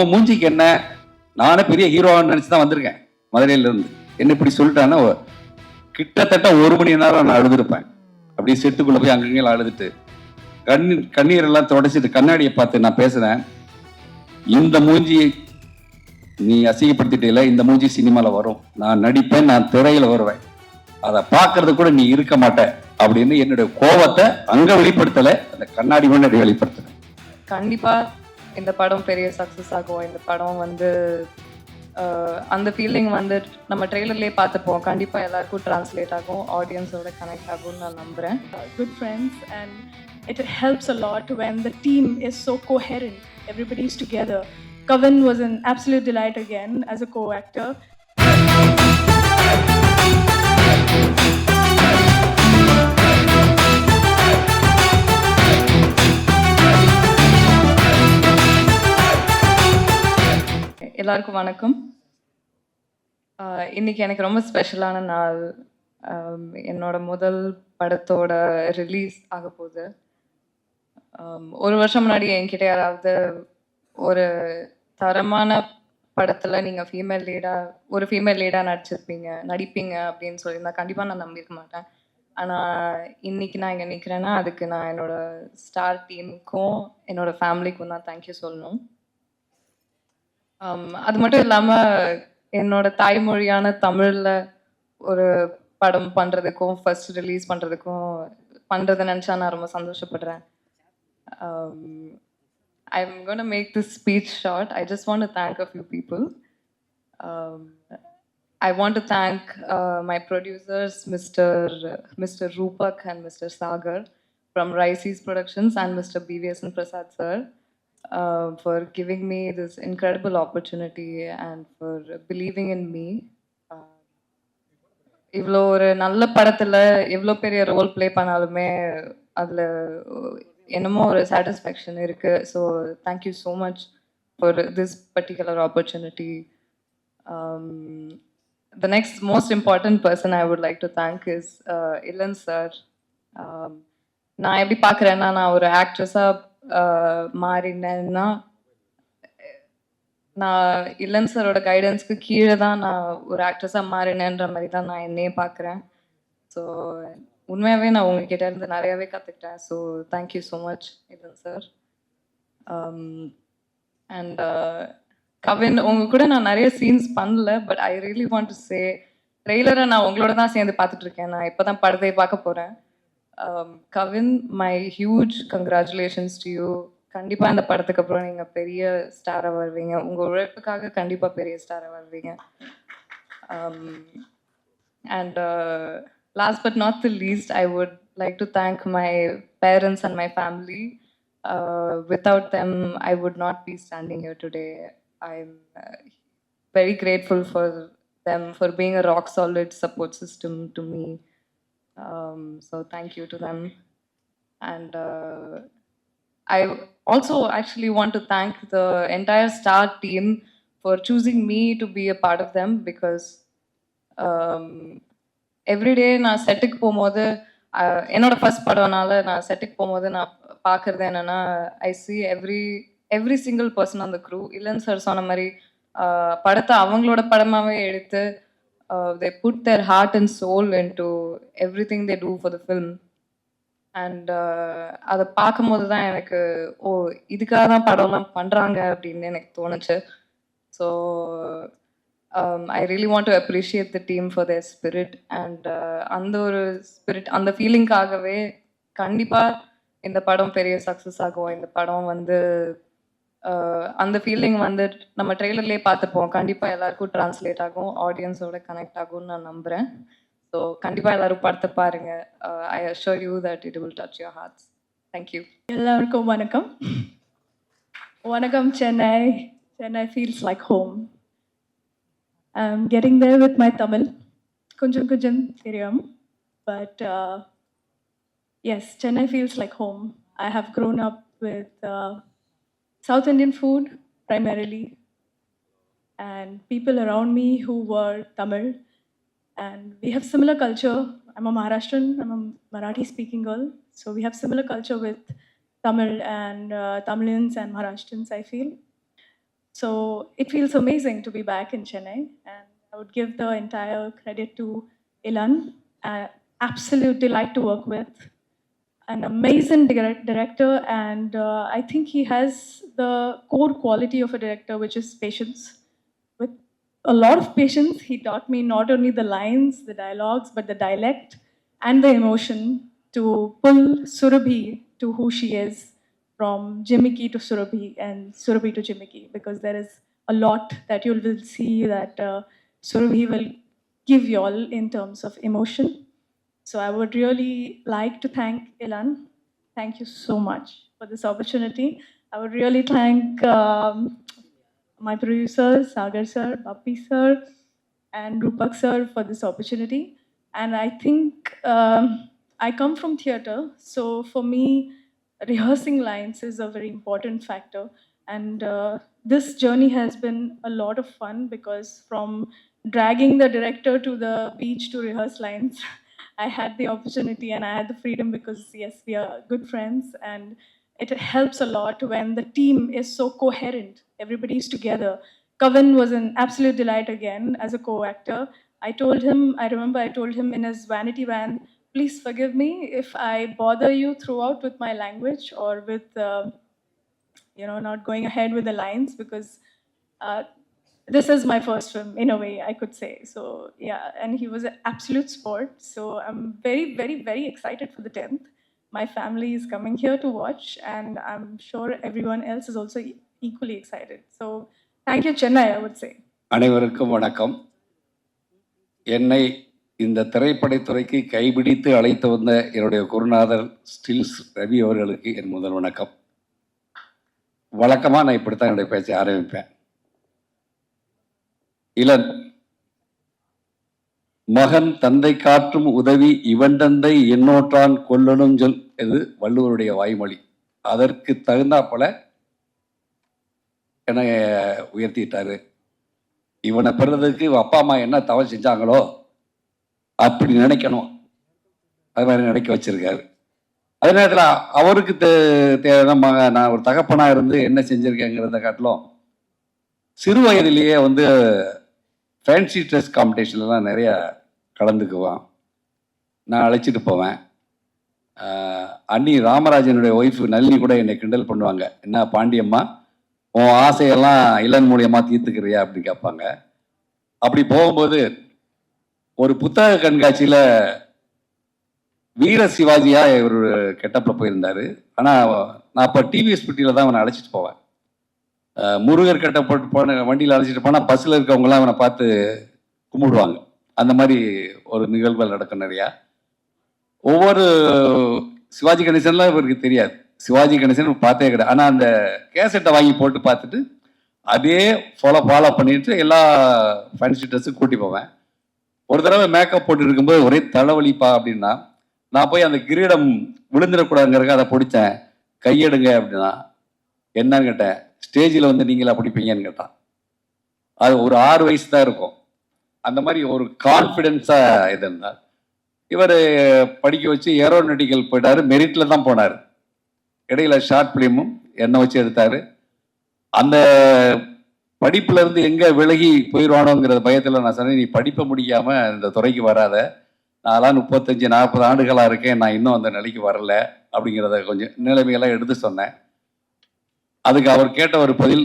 உன் மூஞ்சிக்கு என்ன? நானே பெரிய ஹீரோவான்னு நினைச்சு தான் வந்திருக்கேன் மதுரையில இருந்து. என்ன இப்படி சொல்லிட்டான்னா கிட்டத்தட்ட 1 மணி நேரம் நான் அழுதுருப்பேன். அப்படியே செட்டுக்குள்ள போய் அங்கங்கே அழுதுட்டு கண்ணீர் எல்லாம் தொடச்சிட்டு கண்ணாடியை பார்த்து நான் பேசுறேன். இந்த மூஞ்சி நீ அசிங்கப்படுத்திட்டே, இந்த மூஞ்சி சினிமால வரும், நான் நடிப்பேன், நான் திரையில வருவேன், அதை பார்க்கறது கூட நீ இருக்க மாட்ட அப்படின்னு என்னுடைய கோபத்தை அங்க வெளிப்படுத்தல, அந்த கண்ணாடி முன்னாடி வெளிப்படுத்தல. கண்டிப்பா இந்த படம் பெரிய சக்சஸ் ஆகும். இந்த படம் வந்து அந்த ஃபீலிங் வந்து நம்ம ட்ரெய்லர்லேயே பார்த்துப்போம். கண்டிப்பா எல்லாருக்கும் டிரான்ஸ்லேட் ஆகும், ஆடியன்ஸோட கனெக்ட் ஆகும்னு நான் நம்புறேன். Good friends, and it helps a lot when the team is so coherent. Everybody is together. Kavin was an absolute delight again as a co-actor. எல்லாருக்கும் வணக்கம். இன்னைக்கு எனக்கு ரொம்ப ஸ்பெஷலான நாள். என்னோட முதல் படத்தோட ரிலீஸ் ஆக போகுது. 1 வருஷம் முன்னாடி என்கிட்ட யாராவது ஒரு தரமான படத்தில் நீங்கள் ஃபீமேல் லீடாக நடிப்பீங்க அப்படின்னு சொல்லியிருந்தா கண்டிப்பாக நான் நம்பியிருக்க மாட்டேன். ஆனால் இன்னைக்கு நான் இங்கே நிற்கிறேன்னா அதுக்கு நான் என்னோட ஸ்டார் டீமுக்கும் என்னோட ஃபேமிலிக்கும் தான் தேங்க்யூ சொல்லணும். அது மட்டும் இல்லாமல் என்னோட தாய்மொழியான தமிழில் ஒரு படம் பண்ணுறதுக்கும் ஃபர்ஸ்ட் ரிலீஸ் பண்ணுறதை நினச்சா நான் ரொம்ப சந்தோஷப்படுறேன். I'm going to make this speech short. I just want to thank a few people. I want to thank my producers, Mr. Rupak and Mr. Sagar from Rice's Productions, and Mr. BVS and Prasad sir, for giving me this incredible opportunity and for believing in me. இவ்வளோ ஒரு நல்ல படத்தில் எவ்வளோ பெரிய role play பண்ணாலுமே அதில் என்னமோ ஒரு சாட்டிஸ்ஃபேக்ஷன் இருக்குது. So thank you so much for this particular opportunity. The next most important person I would like to thank is Ilan sir. நான் எப்படி பார்க்குறேன்னா, நான் ஒரு ஆக்ட்ரஸாக மாறினேன்னா நான் இளன் சரோட கைடன்ஸ்க்கு கீழே தான் நான் ஒரு ஆக்ட்ரஸாக மாறினேன்ற மாதிரி தான் நான் என்னையே பார்க்குறேன். ஸோ உண்மையாகவே நான் உங்ககிட்ட இருந்து நிறையாவே கற்றுக்கிட்டேன். So thank you so much Elan sir. And Kavin, உங்கள் கூட நான் நிறைய சீன்ஸ் பண்ணல, but I really want to say, ட்ரெய்லரை நான் உங்களோட தான் சேர்ந்து பார்த்துட்ருக்கேன். நான் இப்போ தான் படத்தை பார்க்க போகிறேன். Kavin, my huge congratulations to you. கண்டிப்பாக இந்த படத்துக்கு அப்புறம் நீங்கள் பெரிய ஸ்டாராக வருவீங்க. உங்கள் உழைப்புக்காக கண்டிப்பாக பெரிய ஸ்டாராக வருவீங்க. And last but not the least, I would like to thank my parents and my family. Without them, I would not be standing here today. I'm very grateful for them for being a rock solid support system to me. So thank you to them. And I also actually want to thank the entire star team for choosing me to be a part of them, because every day நான் செட்டுக்கு போகும்போது, என்னோட first படம்னால நான் செட்டுக்கு போகும்போது நான் பார்க்குறது என்னென்னா, I see every single person on the crew. Elan sir சொன்ன மாதிரி படத்தை அவங்களோட படமாகவே எடுத்து they put their heart and soul into everything they do for the film. And அதை பார்க்கும்போது தான் எனக்கு இதுக்காக தான் படம்லாம் பண்ணுறாங்க அப்படின்னு எனக்கு தோணுச்சு. So I really want to appreciate the team for their spirit. And அந்த ஒரு ஸ்பிரிட், அந்த ஃபீலிங்காகவே கண்டிப்பாக இந்த படம் பெரிய சக்ஸஸ் ஆகும். இந்த படம் வந்து அந்த ஃபீலிங் வந்து நம்ம ட்ரெய்லர்லேயே பார்த்துப்போம். கண்டிப்பாக எல்லாருக்கும் டிரான்ஸ்லேட் ஆகும், ஆடியன்ஸோட கனெக்ட் ஆகும்னு நான் நம்புகிறேன். ஸோ கண்டிப்பாக எல்லாரும் படத்தை பாருங்க. ஐ assure you that it will touch your hearts. Thank you. எல்லாருக்கும் வணக்கம். வணக்கம் Chennai. Chennai feels like home. I'm getting there with my Tamil. கொஞ்சம் கொஞ்சம் தெரியும். But yes, Chennai feels like home. I have grown up with South Indian food primarily, and people around me who were Tamil, and we have similar culture. I'm a Maharashtrian, I'm a Marathi speaking girl, so we have similar culture with Tamil and Tamilians and Maharashtrians, I feel. So it feels amazing to be back in Chennai, and I would give the entire credit to Ilan. Absolute delight to work with, an amazing director, and I think he has the core quality of a director, which is patience. With a lot of patience, he taught me not only the lines, the dialogues, but the dialect and the emotion to pull Surabhi to who she is, from Jimiki to Surabhi and Surabhi to Jimiki, because there is a lot that you will see that Surabhi will give you all in terms of emotion. So I would really like to thank Ilan. Thank you so much for this opportunity. I would really thank my producers, Sagar sir, Papi sir, and Rupak sir for this opportunity. And I think I come from theater, so for me, rehearsing lines is a very important factor. And this journey has been a lot of fun, because from dragging the director to the beach to rehearse lines, I had the opportunity and I had the freedom, because yes, we are good friends, and it helps a lot when the team is so coherent. Everybody is together. Kavan was an absolute delight again as a co-actor. I remember I told him in his vanity van, please forgive me if I bother you throughout with my language or with, not going ahead with the lines, because uh, this is my first film in a way, I could say. So yeah, and he was an absolute sport. So I'm very, very, very excited for the 10th. My family is coming here to watch, and I'm sure everyone else is also equally excited. So thank you, Chennai, I would say. அனைவருக்கும் வணக்கம். என்னை இந்த திரைப்படத்துறைக்கு கைபிடித்து அழைத்து வந்த என்னுடைய குருநாதர் stills Ravi அவர்களுக்கு என் முதல் வணக்கம். வழக்கமாக நான் இப்படித்தான் என்னுடைய பேச்சை ஆரம்பிப்பேன். இளன் மகன் தந்தை காற்றும் உதவி இவன் தந்தை என்னோற்றான் கொல்லணும் சொல், இது வள்ளுவருடைய வாய்மொழி. அதற்கு தகுந்தாப்போல என்னை உயர்த்திட்டாரு. இவனை பெறுறதுக்கு அப்பா அம்மா என்ன தவறு செஞ்சாங்களோ அப்படி நினைக்கணும், அது மாதிரி நினைக்க வச்சிருக்காரு. அதே நேரத்தில் அவருக்கு நம்ம நான் ஒரு தகப்பனாக இருந்து என்ன செஞ்சுருக்கேங்கிறத காட்டிலும் சிறு வயதிலேயே ஃபேன்சி ட்ரெஸ் காம்படிஷன்லாம் நிறையா கலந்துக்குவான். நான் அழைச்சிட்டு போவேன். அண்ணி ராமராஜனுடைய ஒய்ஃபு நல்லி கூட என்னை கிண்டல் பண்ணுவாங்க, என்ன பாண்டியம்மா உன் ஆசையெல்லாம் இளன் மூலியமாக தீர்த்துக்கிறியா அப்படின்னு கேட்பாங்க. அப்படி போகும்போது ஒரு புத்தக கண்காட்சியில் வீர சிவாஜியாக இவர் கெட்டப்பில் போயிருந்தார். ஆனால் நான் இப்போ டிவிஎஸ் பெட்டியில் தான் அவனை அழைச்சிட்டு போவேன். முருகர் கட்டப்பட்டு போன வண்டியில் அழைச்சிட்டு போனால் பஸ்ஸில் இருக்கவங்களாம் அவனை பார்த்து கும்பிடுவாங்க. அந்த மாதிரி ஒரு நிகழ்வுகள் நடக்கும் நிறையா. ஒவ்வொரு சிவாஜி கணேசன்லாம் இவருக்கு தெரியாது, சிவாஜி கணேசன் பார்த்தே கிடையாது. ஆனால் அந்த கேசட்டை வாங்கி போட்டு பார்த்துட்டு அதே ஃபாலோ பண்ணிட்டு எல்லா ஃபேன்சி ட்ரெஸ்ஸும் கூட்டி போவேன். ஒரு தடவை மேக்கப் போட்டு இருக்கும்போது ஒரே தலைவலிப்பா அப்படின்னா, நான் போய் அந்த கிரீடம் விழுந்துடக்கூடாதுங்கிறக்க அதை பிடிச்சேன். கையெடுங்க அப்படின்னா, என்னன்னு கேட்டேன். ஸ்டேஜில் நீங்களா பிடிப்பீங்கன்னு கேட்டான். அது ஒரு 6 வயசு தான் இருக்கும். அந்த மாதிரி ஒரு கான்ஃபிடென்ஸாக இது இருந்தார். இவர் படிக்க வச்சு ஏரோநாட்டிக்கல் போயிட்டார். மெரிட்டில் தான் போனார். இடையில ஷார்ட் ஃபிலிமும் என்னை வச்சு எடுத்தார். அந்த படிப்புலேருந்து எங்கே விலகி போயிடுவானோங்கிற பயத்தில் நான் சொன்னேன், நீ படிப்பை முடிக்காமல் இந்த துறைக்கு வராத, நான்லாம் 35-40 ஆண்டுகளாக இருக்கேன், நான் இன்னும் அந்த நிலைக்கு வரல அப்படிங்கிறத கொஞ்சம் நிலைமையெல்லாம் எடுத்து சொன்னேன். அதுக்கு அவர் கேட்ட ஒரு பதில்,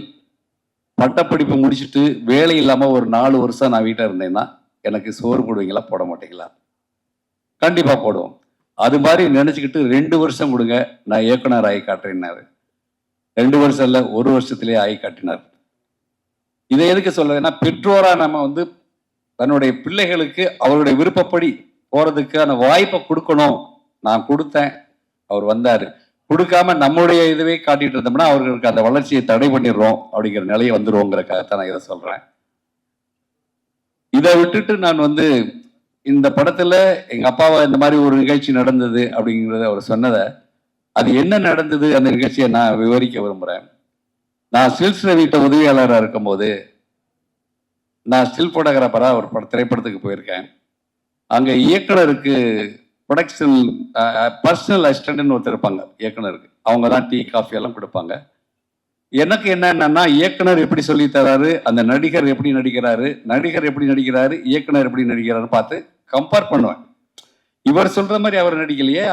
பட்டப்படிப்பு முடிச்சுட்டு வேலை இல்லாமல் ஒரு 4 வருஷம் நான் வீட்டில் இருந்தேன்னா எனக்கு சோறு போடுவீங்களா போட மாட்டீங்களா? கண்டிப்பாக போடுவோம். அது மாதிரி நினச்சிக்கிட்டு 2 வருஷம் கொடுங்க, நான் இயக்குனர் ஆகி காட்டுறேன்னாரு. 2 வருஷம் இல்லை, 1 வருஷத்துலேயே ஆகி காட்டினார். இதை எதுக்கு சொல்றதுன்னா, பெற்றோராக நம்ம தன்னுடைய பிள்ளைகளுக்கு அவருடைய விருப்பப்படி போகிறதுக்கான வாய்ப்பை கொடுக்கணும். நான் கொடுத்தேன், அவர் வந்தார். கொடுக்காம நம்முடைய இதுவே காட்டிட்டு இருந்தோம்னா அவர்களுக்கு அந்த வளர்ச்சியை தடை பண்ணிடுறோம் அப்படிங்கிற நிலையை வந்துருவோங்கிறக்காகத்தான் நான் இதை சொல்றேன். இதை விட்டுட்டு நான் இந்த படத்துல எங்க அப்பாவை இந்த மாதிரி ஒரு நிகழ்ச்சி நடந்தது அப்படிங்கிறத அவர் சொன்னதை, அது என்ன நடந்தது அந்த நிகழ்ச்சியை நான் விவரிக்க விரும்புறேன். நான் ஸ்டில்ஸ் ரவிட்ட உதவியாளராக இருக்கும்போது நான் ஸ்டில் போட்டோகிராஃபராக ஒரு திரைப்படத்துக்கு போயிருக்கேன். அங்கே இயக்குனருக்கு ப்ரொடக்ஷன் பர்சனல் அசிஸ்டன்ட்னு ஒருத்தர் இருப்பாங்க இயக்குனருக்கு. அவங்க தான் டீ காஃபி எல்லாம் கொடுப்பாங்க. எனக்கு என்னன்னா இயக்குனர் எப்படி சொல்லி தராரு, அந்த நடிகர் எப்படி நடிக்கிறாரு, நடிகர் எப்படி நடிக்கிறாரு, இயக்குனர் எப்படி நடிக்கிறாரு பார்த்து கம்பேர் பண்ணுவேன். இவர் சொல்ற மாதிரி அவர் நடிக்கலையே,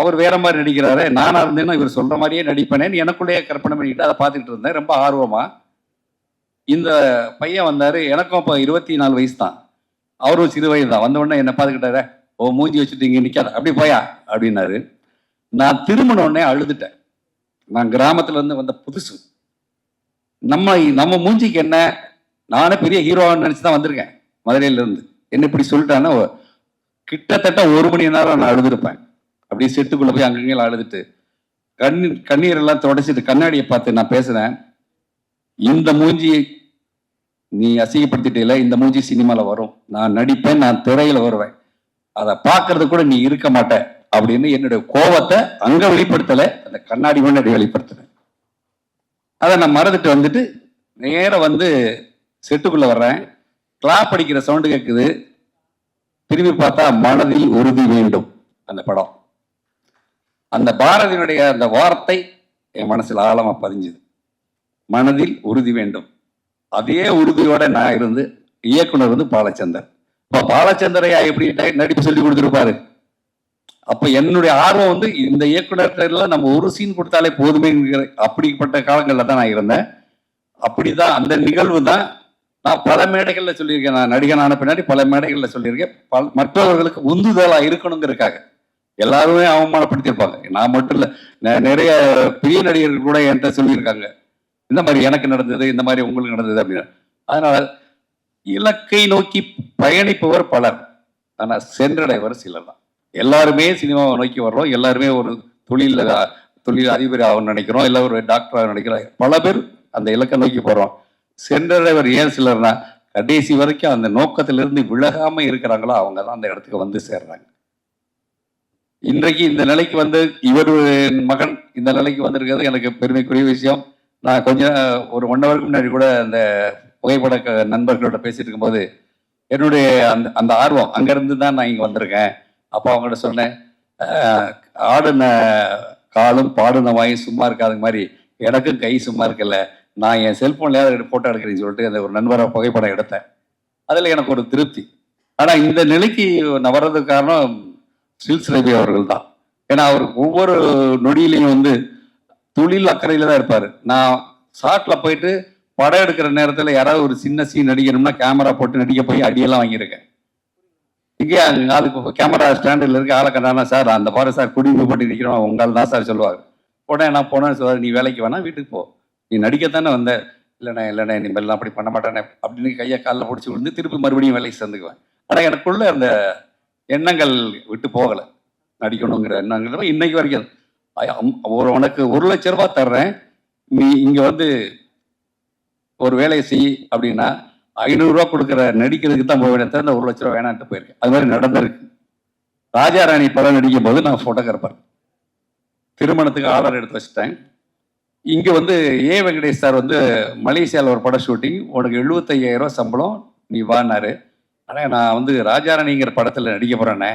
அவர் வேற மாதிரி நடிக்கிறாரு, நானா இருந்தேன்னா இவர் சொல்ற மாதிரியே நடிப்பேனேன்னு எனக்குள்ளேயே கற்பனை பண்ணிக்கிட்டு அதை பார்த்துட்டு இருந்தேன் ரொம்ப ஆர்வமா. இந்த பையன் வந்தாரு, எனக்கும் அப்போ 24 வயசு தான், அவரும் சிறு வயது தான். வந்த உடனே என்ன பார்த்துக்கிட்டாரு, ஓ மூஞ்சி வச்சுட்டு இங்கே நிற்காத, அப்படி போயா அப்படின்னாரு. நான் திரும்பின உடனே அழுதுட்டேன். நான் கிராமத்துல இருந்து வந்த புதுசு, நம்ம மூஞ்சிக்கு என்ன, நானே பெரிய ஹீரோவான்னு நினைச்சு தான் வந்திருக்கேன் மதுரையில இருந்து. என்ன இப்படி சொல்லிட்டான்னா கிட்டத்தட்ட 1 மணி நேரம் நான் அழுதுருப்பேன். அப்படியே செட்டுக்குள்ள போய் அங்கங்கே அழுதுட்டு கண்ணீர் எல்லாம் தொடச்சிட்டு கண்ணாடியை பார்த்து நான் பேசுறேன், இந்த மூஞ்சி நீ அசிங்கப்படுத்திட்டே, இந்த மூஞ்சி சினிமால வரும், நான் நடிப்பேன், நான் திரையில வருவேன், அதை பார்க்கறது கூட நீ இருக்க மாட்ட அப்படின்னு என்னுடைய கோபத்தை அங்க வெளிப்படுத்தல, அந்த கண்ணாடி முன்னாடி வெளிப்படுத்தினேன். அதை நான் மறந்துட்டு வந்துட்டு நேரம் வந்து செட்டுக்குள்ள வர்றேன். கிளாப் அடிக்கிற சவுண்டு கேட்குது. திரும்பி பார்த்தா மனதில் உறுதி வேண்டும் அந்த படம். அந்த பாரதியினுடைய அந்த வார்த்தை என் மனசில் ஆழமா பதிஞ்சுது, மனதில் உறுதி வேண்டும். அதே உறுதியோட நான் இருந்து, இயக்குனர் வந்து பாலச்சந்தர். இப்ப பாலச்சந்தரையா எப்படி நடிப்பு சொல்லி கொடுத்துருப்பாரு. அப்ப என்னுடைய ஆர்வம் வந்து இந்த இயக்குனர்ல நம்ம ஒரு சீன் கொடுத்தாலே போதுமே, அப்படிப்பட்ட காலங்கள்ல தான் நான் இருந்தேன். அப்படிதான் அந்த நிகழ்வு தான் நான் பல மேடைகள்ல சொல்லியிருக்கேன். நான் நடிகனான பின்னாடி பல மேடைகள்ல சொல்லியிருக்கேன். மற்றவர்களுக்கு உந்துதலா இருக்கணுங்கிறதுக்காக. எல்லாருமே அவமானப்படுத்தியிருப்பாங்க, நான் மட்டும் இல்ல, நிறைய பெரிய நடிகர்கள் கூட என்கிட்ட சொல்லியிருக்காங்க, இந்த மாதிரி எனக்கு நடந்தது, இந்த மாதிரி உங்களுக்கு நடந்தது அப்படின்னு. அதனால இலக்கை நோக்கி பயணிப்பவர் பலர், ஆனா சென்றடைவர் சிலர் தான். எல்லாருமே சினிமாவை நோக்கி வர்றோம், எல்லாருமே ஒரு தொழில் அதிபர் ஆகணும்னு நினைக்கிறோம், இல்லை ஒரு டாக்டராக நினைக்கிறோம். பல பேர் அந்த இலக்கை நோக்கி போறோம். சென்றடைவர் ஏன் சிலர்னா கடைசி வரைக்கும் அந்த நோக்கத்திலிருந்து விலகாம இருக்கிறாங்களோ அவங்க தான் அந்த இடத்துக்கு வந்து சேர்றாங்க. இன்றைக்கு இந்த நிலைக்கு வந்து இவர் மகன் இந்த நிலைக்கு வந்திருக்கிறது எனக்கு பெருமைக்குரிய விஷயம். நான் கொஞ்சம் ஒரு 1 ஹவருக்கு முன்னாடி கூட அந்த புகைப்பட நண்பர்களோட பேசிட்டு இருக்கும்போது என்னுடைய அந்த ஆர்வம் அங்கிருந்து தான் நான் இங்க வந்திருக்கேன். அப்போ அவங்கள்ட்ட சொன்னேன், ஆடுன காலும் பாடுன வாயும் சும்மா இருக்காத மாதிரி எனக்கும் கை சும்மா இருக்கல, நான் என் செல்போன்லயாவது போட்டோ எடுக்கிறேன்னு சொல்லிட்டு அந்த ஒரு நண்பரை புகைப்படம் எடுத்தேன். அதில் எனக்கு ஒரு திருப்தி. ஆனால் இந்த நிலைக்கு நான் வர்றதுக்கு காரணம் ஸ்டில்ஸ் ரவி அவர்கள் தான். ஏன்னா அவர் ஒவ்வொரு நொடியிலையும் வந்து தொழில் அக்கறையில தான் இருப்பார். நான் ஷார்ட்ல போயிட்டு படம் எடுக்கிற நேரத்தில் யாராவது ஒரு சின்ன சீன் நடிக்கணும்னா கேமரா போட்டு நடிக்க போய் அடியெல்லாம் வாங்கியிருக்கேன். இங்கே அதுக்கு கேமரா ஸ்டாண்டில் இருக்க ஆளை கண்டானா, சார் அந்த பாரு சார் குடிமை போட்டு நிற்கிறோம் உங்களால் தான் சார் சொல்லுவாங்க. உடனே நான் போனேன்னு சொல்லுவார், நீ வேலைக்கு வேணா வீட்டுக்கு போ, நீ நடிக்கத்தானே வந்த, இல்லைண்ணே இனிமேல் அப்படி பண்ண மாட்டேனே அப்படின்னு கையை காலில் பிடிச்சி விழுந்து திருப்பி மறுபடியும் வேலைக்கு சேர்ந்துக்குவேன். ஆனால் எனக்குள்ள அந்த எண்ணங்கள் விட்டு போகலை, நடிக்கணுங்கிற எண்ணங்கள் இன்னைக்கு வரைக்கும். உனக்கு 1 லட்ச ரூபாய் தர்றேன், நீ இங்கே வந்து ஒரு வேலையை செய் அப்படின்னா 500 ரூபா கொடுக்குற நடிக்கிறதுக்கு தான் போய் வேணும், அந்த 1 லட்ச ரூபா வேணான்ட்டு போயிருக்கேன். அது மாதிரி நடந்திருக்கு. ராஜாராணி படம் நடிக்கும் போது நான் போட்டோகிராஃபர், திருமணத்துக்கு ஆர்டர் எடுத்து வச்சுட்டேன். இங்கே வந்து ஏ வெங்கடேஷ் சார் வந்து மலேசியாவில் ஒரு படம் ஷூட்டிங், உனக்கு 75,000 ரூபா சம்பளம், நீ வானாரு. ஆனால் நான் வந்து ராஜாராணிங்கிற படத்தில் நடிக்க போகிறேண்ணே,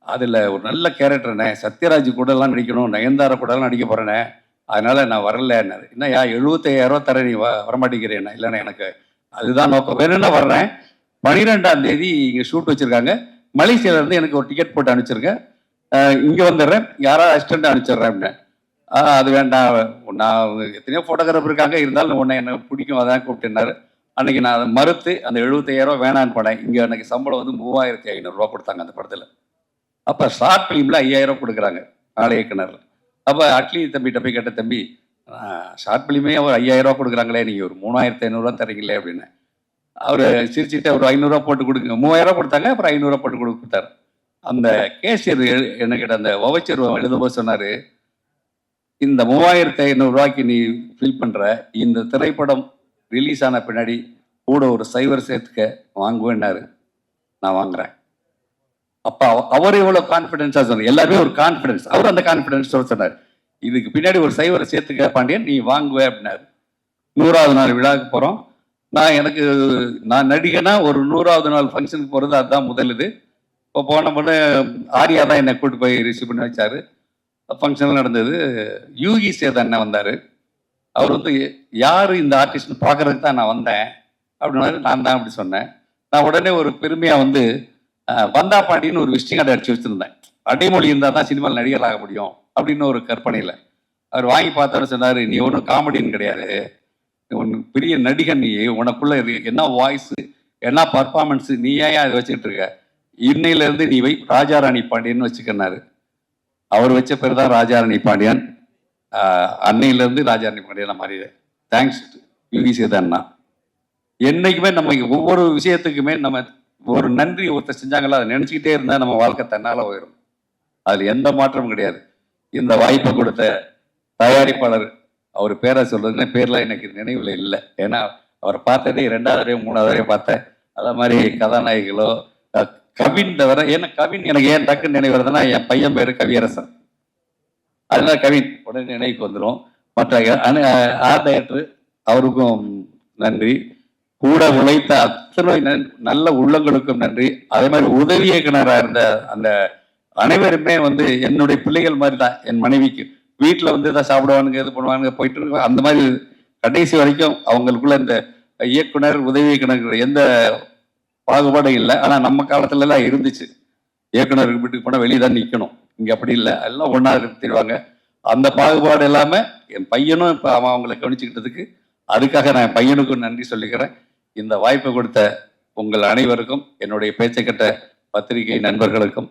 அதில் ஒரு நல்ல கேரக்டர்ண்ணே, சத்யராஜ் கூடலாம் நடிக்கணும், நயன்தாரா கூடலாம் நடிக்க போகிறேண்ணே, அதனால் நான் வரலன்னாரு. என்னையா 75,000 ரூபா தர நீ வரமாட்டேங்கிறேண்ணே. இல்லைண்ணே எனக்கு அதுதான் நோக்கம், வேணும்னா வர்றேன், 12ஆம் தேதி இங்கே ஷூட் வச்சுருக்காங்க, மலேசியாவிலேருந்து எனக்கு ஒரு டிக்கெட் போட்டு அனுப்பிச்சிருங்க, இங்கே வந்துடுறேன், யாராவது அசிஸ்டண்ட் அனுப்பிச்சிடுறேன் அப்படின்னு. அது வேண்டாம், நான் எத்தனையோ ஃபோட்டோகிராஃபர் இருக்காங்க, இருந்தாலும் உன்னை என்ன பிடிக்கும் அதான் கூப்பிட்டுனாரு. அன்னைக்கு நான் அதை மறுத்து அந்த 75,000 ரூபா வேணான்னு போனேன். இங்கே அன்னைக்கு சம்பளம் வந்து 3,500 ரூபா கொடுத்தாங்க அந்த படத்தில். அப்போ ஷார்ட் ஃபிலிமில் 5,000 கொடுக்குறாங்க நாளை இயக்குனரில். அப்போ அட்லி தம்பிகிட்ட போய் கேட்ட, தம்பி ஷார்ட் ஃபிலிமே அவர் 5,000 ரூபா கொடுக்குறாங்களே, நீங்கள் ஒரு 3,500 ரூபா தரீங்களே அப்படின்னு. அவர் சிரிச்சுட்டு ஒரு 500 ரூபா போட்டு கொடுங்க, 3,000 ரூபா கொடுத்தாங்க, அப்புறம் 500 ரூபா போட்டு கொடுத்தாரு. அந்த கேஷியர் என்ன கேட்ட அந்த வவுச்சர் எழுதும்போது சொன்னார், இந்த 3,500 ரூபாய்க்கு நீ ஃபில் பண்ணுற இந்த திரைப்படம் ரிலீஸ் ஆன பின்னாடி கூட ஒரு சைவர் சேர்த்துக்க வாங்குவேன்னாரு. நான் வாங்குறேன். அப்போ அவர் எவ்வளோ கான்ஃபிடென்ஸாக சொன்னார், எல்லாருமே ஒரு கான்ஃபிடென்ஸ், அவர் அந்த கான்ஃபிடென்ஸ் சொன்னார், இதுக்கு பின்னாடி ஒரு சைவரை சேர்த்துக்க பாண்டியன் நீ வாங்குவேன் அப்படின்னாரு. 100வது நாள் விழாவுக்கு போகிறோம். நான் நடிகனா ஒரு 100வது நாள் ஃபங்க்ஷனுக்கு போகிறது அதுதான் முதல் இது. இப்போ போன பொண்ணு ஆரியா தான் என்னை கூப்பிட்டு போய் ரிசீவ் பண்ணி வச்சாரு. ஃபங்க்ஷன் நடந்தது. யூகி சேத் அண்ணன் வந்தார். அவர் வந்து யார் இந்த ஆர்டிஸ்ட்னு பார்க்கறதுக்கு தான் நான் வந்தேன் அப்படின்னு நான் தான் அப்படி சொன்னேன். நான் உடனே ஒரு பெருமையாக வந்து வந்தா பாண்டின்னு ஒரு விசிட்டிங் கார்டு அடிச்சு வச்சுருந்தேன். அடைமொழி இருந்தால் தான் சினிமாவில் நடிகர் ஆக முடியும் அப்படின்னு ஒரு கற்பனையில். அவர் வாங்கி பார்த்தாரு, சொன்னார், நீ ஒன்றும் காமெடின்னு கிடையாது, ஒன்று பெரிய நடிகன், நீ உனக்குள்ள என்ன வாய்ஸு என்ன பர்ஃபார்மன்ஸு, நீ ஏன் அதை வச்சுக்கிட்டு இருக்க, இன்னையிலேருந்து நீ வை ராஜாராணி பாண்டியன்னு வச்சுக்கன்னாரு. அவர் வச்ச பேர் தான் ராஜாராணி பாண்டியன். அன்னையிலேருந்து ராஜாராணி பாண்டியன் மாறிடு. தேங்க்ஸ் யுவி சேதன்னா. என்னைக்குமே நம்ம ஒவ்வொரு விஷயத்துக்குமே நம்ம ஒரு நன்றி ஒருத்தர் செஞ்சாங்களா அதை நினச்சிக்கிட்டே இருந்தால் நம்ம வாழ்க்கை தன்னால் போயிடும். அதில் எந்த மாற்றமும் கிடையாது. இந்த வாய்ப்பை கொடுத்த தயாரிப்பாளர், அவர் பேரை சொல்றதுன்னா பேர்லாம் எனக்கு நினைவில் இல்லை. ஏன்னா அவரை பார்த்ததே 2வது 3வது பார்த்தேன். அதே மாதிரி கதாநாயகிகளோ கவின் தவிர, ஏன்னா கவின் எனக்கு ஏன் டக்குன்னு நினைவு வருதுன்னா என் பையன் பேர் கவியரசன், அதனால கவின் உடனே நினைவுக்கு வந்துடும். மற்ற ஆர்ட் டைரக்டர் அவருக்கும் நன்றி. கூட உழைத்த அத்தனை நல்ல உள்ளங்களுக்கும் நன்றி. அதே மாதிரி உதவி இயக்குனராக இருந்த அந்த அனைவருமே வந்து என்னுடைய பிள்ளைகள் மாதிரி தான். என் மனைவிக்கு வீட்டில் வந்து தான் சாப்பிடுவானுங்க, இது பண்ணுவானுங்க, போயிட்டு இருக்கோம். அந்த மாதிரி கடைசி வரைக்கும் அவங்களுக்குள்ள இந்த இயக்குனர் உதவி இயக்குனர் எந்த பாகுபாடும் இல்லை. ஆனால் நம்ம காலத்துல எல்லாம் இருந்துச்சு. இயக்குனர் வீட்டுக்கு போனால் வெளியே தான் நிற்கணும். இங்கே அப்படி இல்லை, எல்லாம் ஒன்றா தெரிவாங்க. அந்த பாகுபாடு இல்லாமல் என் பையனும் இப்போ அவன் அவங்களை கவனிச்சுக்கிட்டதுக்கு அதுக்காக நான் என் பையனுக்கும் நன்றி சொல்லிக்கிறேன். இந்த வாய்ப்பை கொடுத்த உங்கள் அனைவருக்கும், என்னுடைய பேச்சை கேட்ட பத்திரிகை நண்பர்களுக்கும்,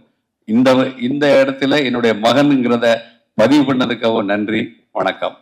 இந்த இடத்துல என்னுடைய மகனுங்கிறத பதிவு பண்ணதுக்காகவும் நன்றி. வணக்கம்.